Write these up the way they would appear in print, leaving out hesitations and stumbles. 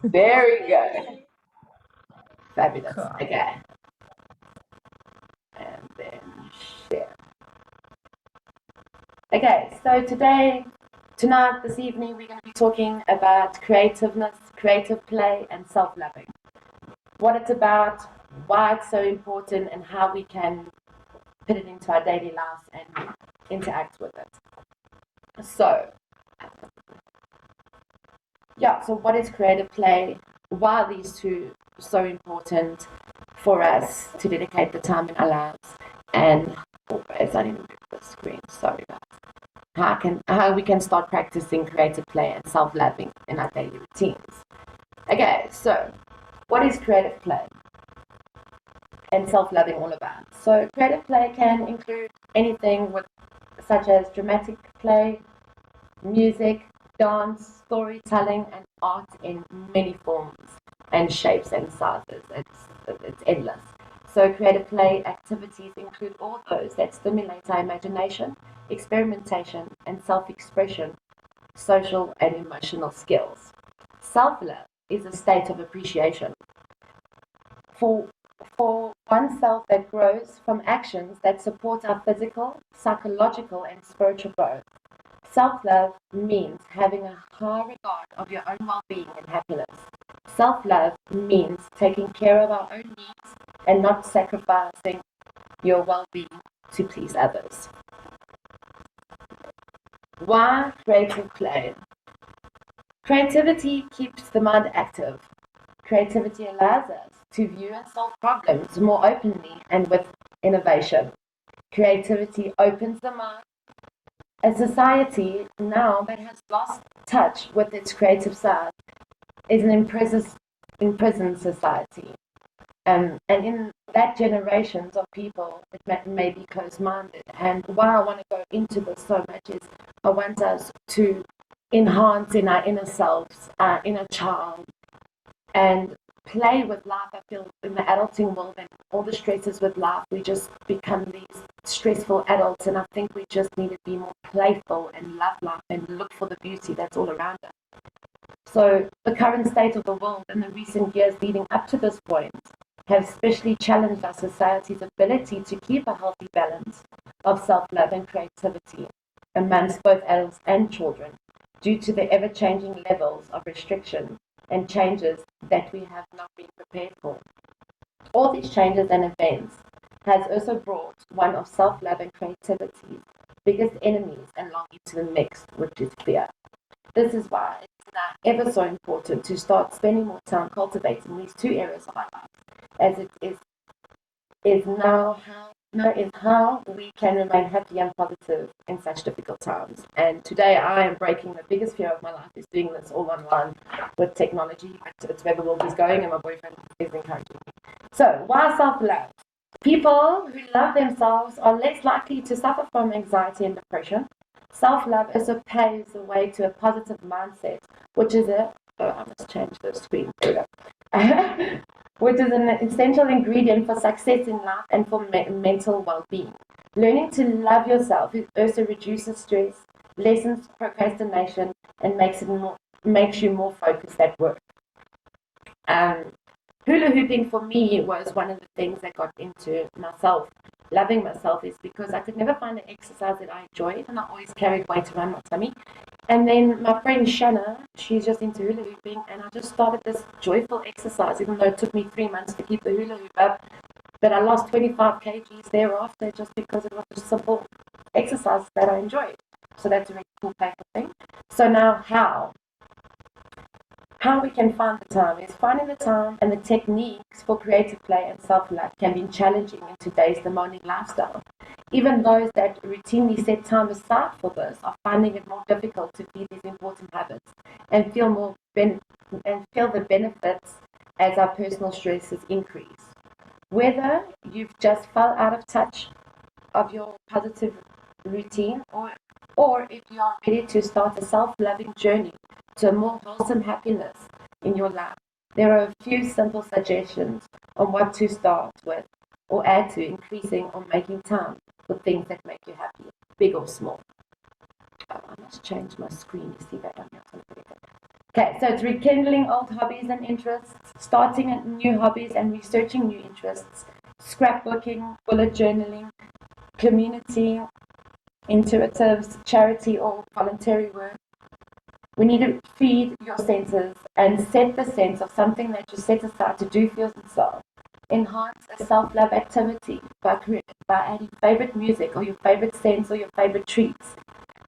Very good. Fabulous. Cool. Okay. And then share. Okay, so tonight, this evening, we're going to be talking about creativeness, creative play, and self-loving. What it's about, why it's so important, and how we can put it into our daily lives and interact with it. So, so what is creative play? Why are these two so important for us to dedicate the time in our lives? And as I didn't move the screen, sorry guys. How we can start practicing creative play and self-loving in our daily routines. Okay, so what is creative play and self-loving all about? So creative play can include anything such as dramatic play, music, dance, storytelling, and art in many forms and shapes and sizes. It's endless. So creative play activities include all those that stimulate our imagination, experimentation, and self-expression, social and emotional skills. Self-love is a state of appreciation for oneself that grows from actions that support our physical, psychological, and spiritual growth. Self-love means having a high regard of your own well-being and happiness. Self-love means taking care of our own needs and not sacrificing your well-being to please others. Why creative play? Creativity keeps the mind active. Creativity allows us to view and solve problems more openly and with innovation. Creativity opens the mind. A society now that has lost touch with its creative side is an imprisoned society. And in that generations of people, it may be closed-minded. And why I want to go into this so much is I want us to enhance in our inner selves, our inner child, and play with life. I feel in the adulting world and all the stresses with life, we just become these stressful adults, and I think we just need to be more playful and love life and look for the beauty that's all around us. So the current state of the world in the recent years leading up to this point have especially challenged our society's ability to keep a healthy balance of self-love and creativity amongst both adults and children due to the ever-changing levels of restriction and changes that we have not been prepared for. All these changes and events has also brought one of self-love and creativity's biggest enemies along into the mix, which is fear. This is why it's now ever so important to start spending more time cultivating these two areas of our lives, as it is how we can remain happy and positive in such difficult times. And today I am breaking the biggest fear of my life is doing this all online with technology. It's where the world is going, and my boyfriend is encouraging me. So why self-love? People who love themselves are less likely to suffer from anxiety and depression. Self-love also paves the way to a positive mindset, which is I must change the screen. Which is an essential ingredient for success in life and for mental well-being. Learning to love yourself also reduces stress, lessens procrastination, and makes you more focused at work. Hula hooping for me was one of the things that got into myself. Loving myself is because I could never find an exercise that I enjoyed, and I always carried weight around my tummy. And then my friend Shanna, she's just into hula hooping, and I just started this joyful exercise, even though it took me 3 months to keep the hula hoop up. But I lost 25 kgs thereafter just because it was a simple exercise that I enjoyed. So that's a really cool playful thing. So now how we can find the time is finding the time, and the techniques for creative play and self-love can be challenging in today's demanding lifestyle. Even those that routinely set time aside for this are finding it more difficult to feed these important habits and feel the benefits as our personal stresses increase. Whether you've just fell out of touch of your positive routine, or if you are ready to start a self-loving journey to a more wholesome happiness in your life, there are a few simple suggestions on what to start with or add to increasing or making time for things that make you happy, big or small. Oh, I must change my screen. You see that on your computer. Okay, so it's rekindling old hobbies and interests, starting new hobbies and researching new interests, scrapbooking, bullet journaling, community, intuitives, charity or voluntary work. We need to feed your senses and set the sense of something that you set aside to do for yourself. Enhance a self-love activity by adding favorite music or your favorite scents or your favorite treats,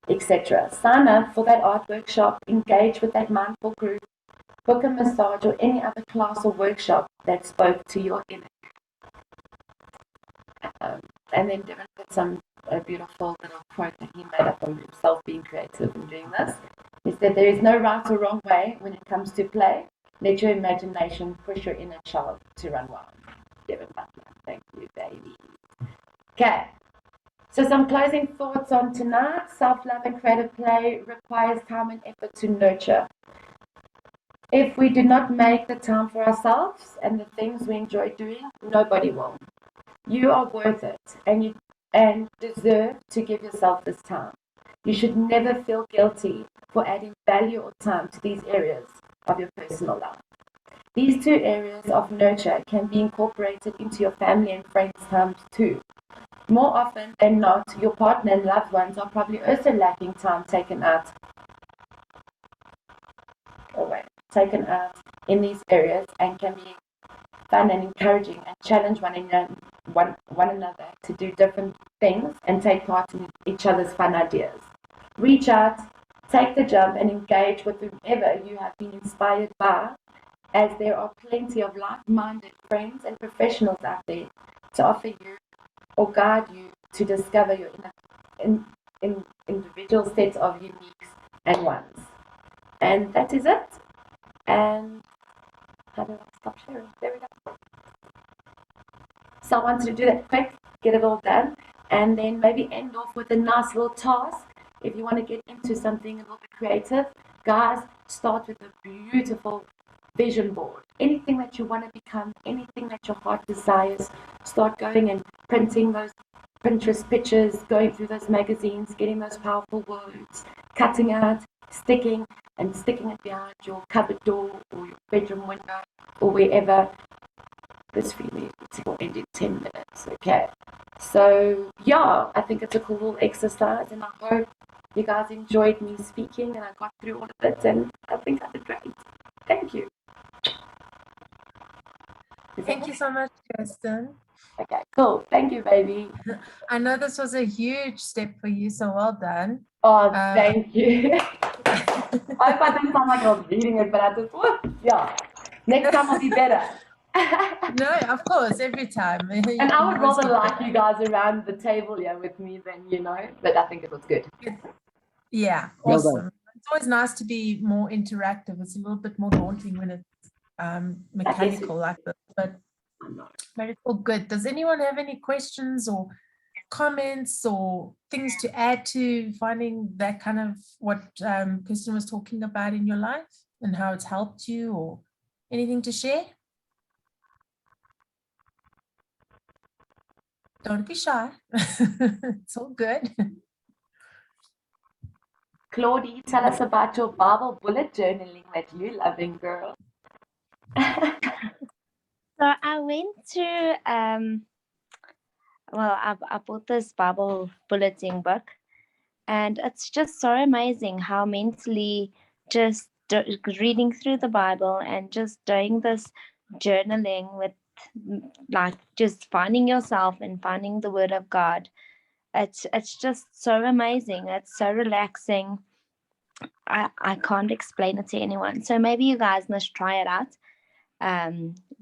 etc. Sign up for that art workshop, engage with that mindful group, book a massage or any other class or workshop that spoke to your inner. And then Devin put a beautiful little quote that he made up on himself being creative and doing this. He said, there is no right or wrong way when it comes to play. Let your imagination push your inner child to run wild. Devin Butler, thank you, baby. Okay, so some closing thoughts on tonight. Self-love and creative play requires time and effort to nurture. If we do not make the time for ourselves and the things we enjoy doing, nobody will. You are worth it and deserve to give yourself this time. You should never feel guilty for adding value or time to these areas of your personal life. These two areas of nurture can be incorporated into your family and friends' times too. More often than not, your partner and loved ones are probably also lacking time taken out in these areas and can be fun and encouraging and challenge one another to do different things and take part in each other's fun ideas. Reach out, take the jump and engage with whomever you have been inspired by, as there are plenty of like-minded friends and professionals out there to offer you or guide you to discover your individual set of uniques and ones. And that is it. And how do I stop sharing? There we go. So I wanted to do that quick, get it all done, and then maybe end off with a nice little task. If you want to get into something a little bit creative, guys, start with a beautiful vision board. Anything that you want to become, anything that your heart desires, start going and printing those Pinterest pictures, going through those magazines, getting those powerful words, cutting out, sticking it behind your cupboard door or your bedroom window or wherever. This really will end in 10 minutes, okay? So, yeah, I think it's a cool little exercise, and I hope you guys enjoyed me speaking and I got through all of it, and I think I did great. Thank you. Thank you so much, Kirsten. Okay, cool. Thank you, baby. I know this was a huge step for you, so well done. Oh, thank you. I hope I didn't sound like I was reading it, but I just, yeah. Next time will be better. No, of course, every time. And I would rather like you guys around the table here with me than, but I think it was good. Yeah, awesome. It's always nice to be more interactive. It's a little bit more daunting when it's mechanical like this, but it's all good. Does anyone have any questions or comments or things to add to finding that kind of what Kirsten was talking about in your life and how it's helped you, or anything to share? Don't be shy. It's all good. Claudie, tell us about your Bible bullet journaling that you're loving, girl. So I went to I bought this Bible bulletin book, and it's just so amazing how mentally just reading through the Bible and just doing this journaling with like just finding yourself and finding the Word of God. It's just so amazing. It's so relaxing. I can't explain it to anyone. So maybe you guys must try it out.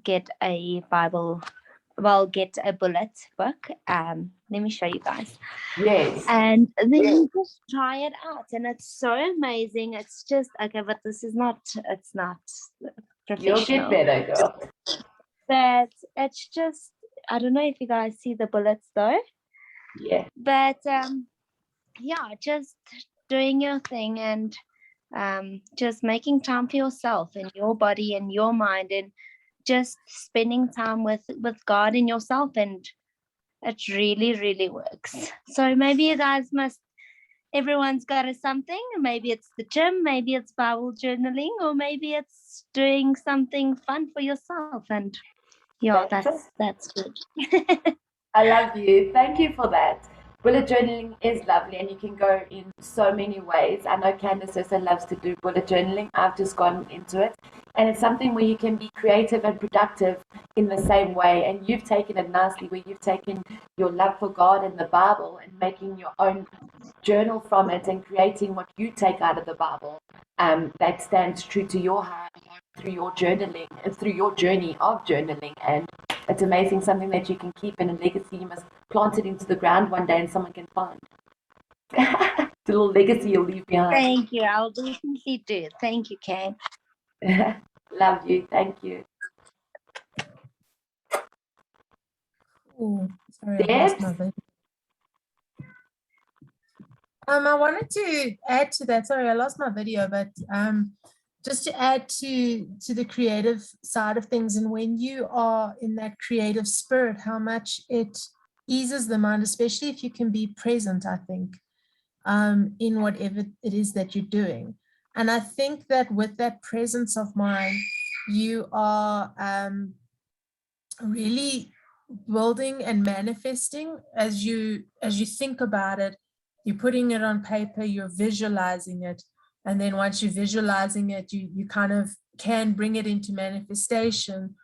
Get a get a bullet book. Let me show you guys. Yes. And then you just try it out, and it's so amazing. It's just okay, but it's not professional. You'll get better, girl. But it's just, I don't know if you guys see the bullets though. Yeah. But yeah, just doing your thing and just making time for yourself and your body and your mind, and just spending time with God and yourself, and it really, really works. So maybe you guys must everyone's got a something. Maybe it's the gym, maybe it's Bible journaling, or maybe it's doing something fun for yourself. And yeah, that's good. I love you. Thank you for that. Bullet journaling is lovely, and you can go in so many ways. I know Candace also loves to do bullet journaling. I've just gone into it, and it's something where you can be creative and productive in the same way. And you've taken it nicely, where you've taken your love for God and the Bible and making your own journal from it and creating what you take out of the Bible. That stands true to your heart through your journaling, through your journey of journaling. And it's amazing, something that you can keep in a legacy. You must plant it into the ground one day and someone can find. The little legacy you'll leave behind. Thank you. I'll definitely do it. Thank you, Kay. Love you. Thank you. Oh, sorry, I lost my video. I wanted to add to that. Sorry, I lost my video, but just to add to the creative side of things, and when you are in that creative spirit, how much it eases the mind, especially if you can be present, I think, in whatever it is that you're doing. And I think that with that presence of mind, you are really building and manifesting as you think about it. You're putting it on paper, you're visualizing it. And then once you're visualizing it, you kind of can bring it into manifestation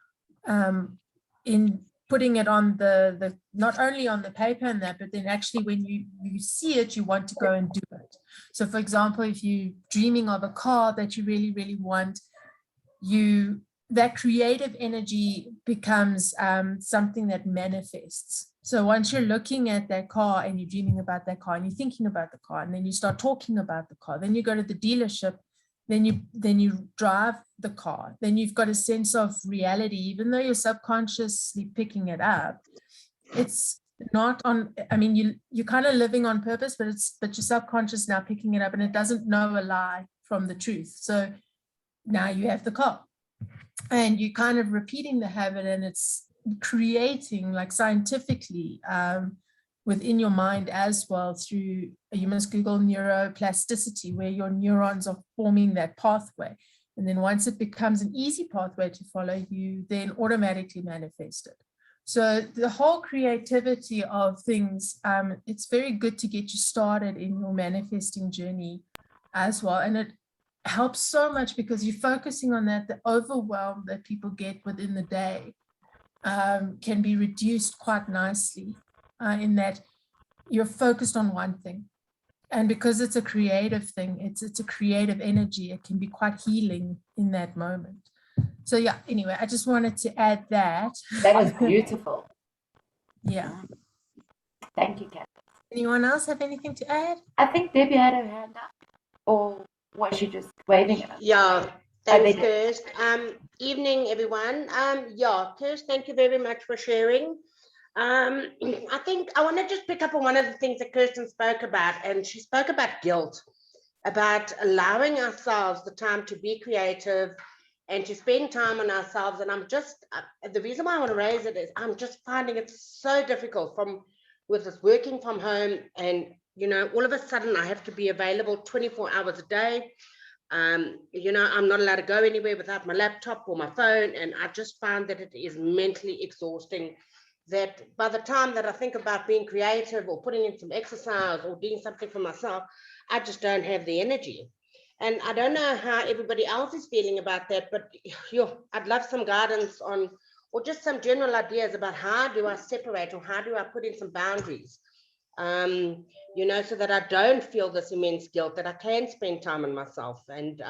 in putting it on the not only on the paper and that, but then actually when you see it, you want to go and do it. So for example, if you're dreaming of a car that you really, really want, that creative energy becomes something that manifests. So once you're looking at that car and you're dreaming about that car and you're thinking about the car, and then you start talking about the car, then you go to the dealership, then you drive the car, then you've got a sense of reality, even though you're subconsciously picking it up. It's not on, I mean, you're kind of living on purpose, but your subconscious now picking it up, and it doesn't know a lie from the truth. So now you have the car. And you're kind of repeating the habit, and it's creating, like scientifically, within your mind as well, through, you must Google neuroplasticity, where your neurons are forming that pathway. And then once it becomes an easy pathway to follow, you then automatically manifest it. So the whole creativity of things, it's very good to get you started in your manifesting journey as well. And it helps so much because you're focusing on that. The overwhelm that people get within the day can be reduced quite nicely in that you're focused on one thing. And because it's a creative thing, it's a creative energy, it can be quite healing in that moment. So yeah, anyway, I just wanted to add that. That was beautiful. Yeah. Thank you, Kat. Anyone else have anything to add? I think Debbie had her hand up. Or was she just waving at us? Yeah, thanks, Kirsten. Evening, everyone. Yeah, Kirsten, thank you very much for sharing. I think I want to just pick up on one of the things that Kirsten spoke about, and she spoke about guilt, about allowing ourselves the time to be creative and to spend time on ourselves. And I'm just, the reason why I want to raise it is I'm just finding it so difficult with this working from home, and you know, all of a sudden I have to be available 24 hours a day. You know, I'm not allowed to go anywhere without my laptop or my phone, and I just find that it is mentally exhausting. That by the time that I think about being creative or putting in some exercise or doing something for myself, I just don't have the energy. And I don't know how everybody else is feeling about that, but I'd love some guidance on, or just some general ideas about how do I separate, or how do I put in some boundaries, you know, so that I don't feel this immense guilt, that I can spend time on myself. And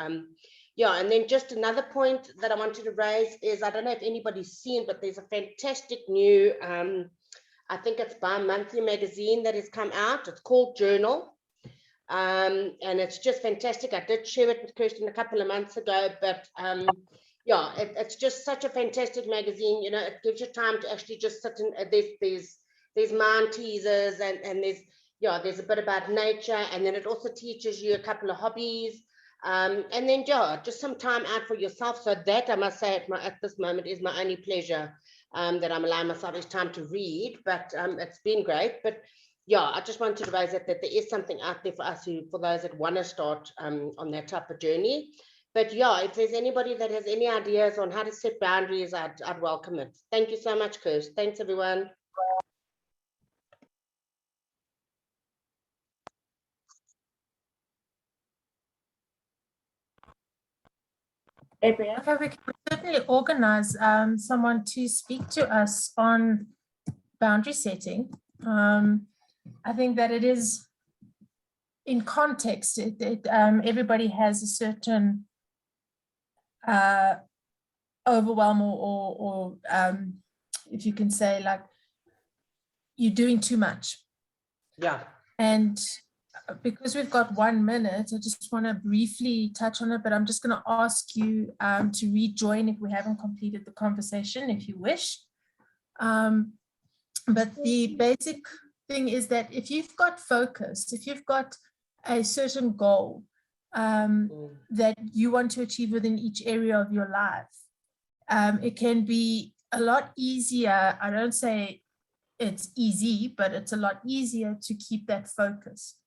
yeah, and then just another point that I wanted to raise is, I don't know if anybody's seen, but there's a fantastic new, I think it's bi-monthly magazine that has come out. It's called Journal. And it's just fantastic. I did share it with Kirsten a couple of months ago, but yeah, it's just such a fantastic magazine. You know, it gives you time to actually just sit in, there's mind teasers, and there's a bit about nature, and then it also teaches you a couple of hobbies. And then just some time out for yourself. So that, I must say, at this moment is my only pleasure that I'm allowing myself is time to read, but it's been great. But yeah, I just wanted to raise that there is something out there for us for those that want to start on that type of journey. But yeah, if there's anybody that has any ideas on how to set boundaries, I'd welcome it. Thank you so much, Kirsten. Thanks, everyone. Okay, we can certainly organize someone to speak to us on boundary setting. I think that it is in context, everybody has a certain overwhelm or if you can say, like, you're doing too much. Yeah. And because we've got 1 minute, I just want to briefly touch on it, but I'm just going to ask you to rejoin if we haven't completed the conversation, if you wish. But the basic thing is that if you've got focus, if you've got a certain goal that you want to achieve within each area of your life, it can be a lot easier. I don't say it's easy, but it's a lot easier to keep that focus.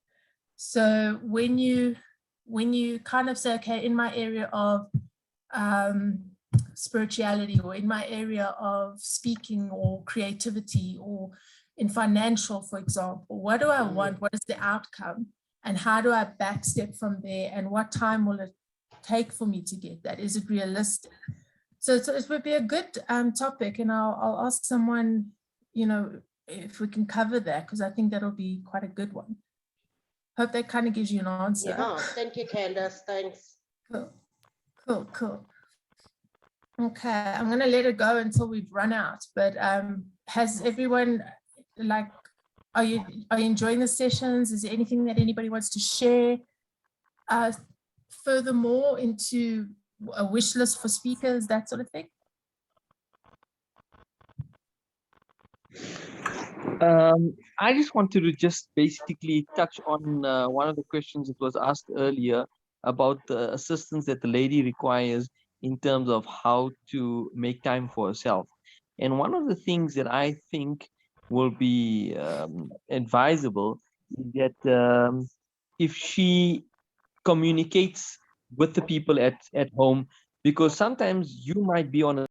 So when you kind of say, okay, in my area of spirituality, or in my area of speaking or creativity, or in financial, for example, what do I want? What is the outcome? And how do I backstep from there? And what time will it take for me to get that? Is it realistic? So it would be a good topic, and I'll ask someone, you know, if we can cover that, because I think that'll be quite a good one. Hope that kind of gives you an answer. Yeah, thank you, Candace. Thanks. Cool. Okay, I'm going to let it go until we've run out. But has everyone, like, are you enjoying the sessions? Is there anything that anybody wants to share furthermore into a wish list for speakers, that sort of thing? I just wanted to just basically touch on one of the questions that was asked earlier about the assistance that the lady requires in terms of how to make time for herself. And one of the things that I think will be advisable is that if she communicates with the people at home, because sometimes you might be on a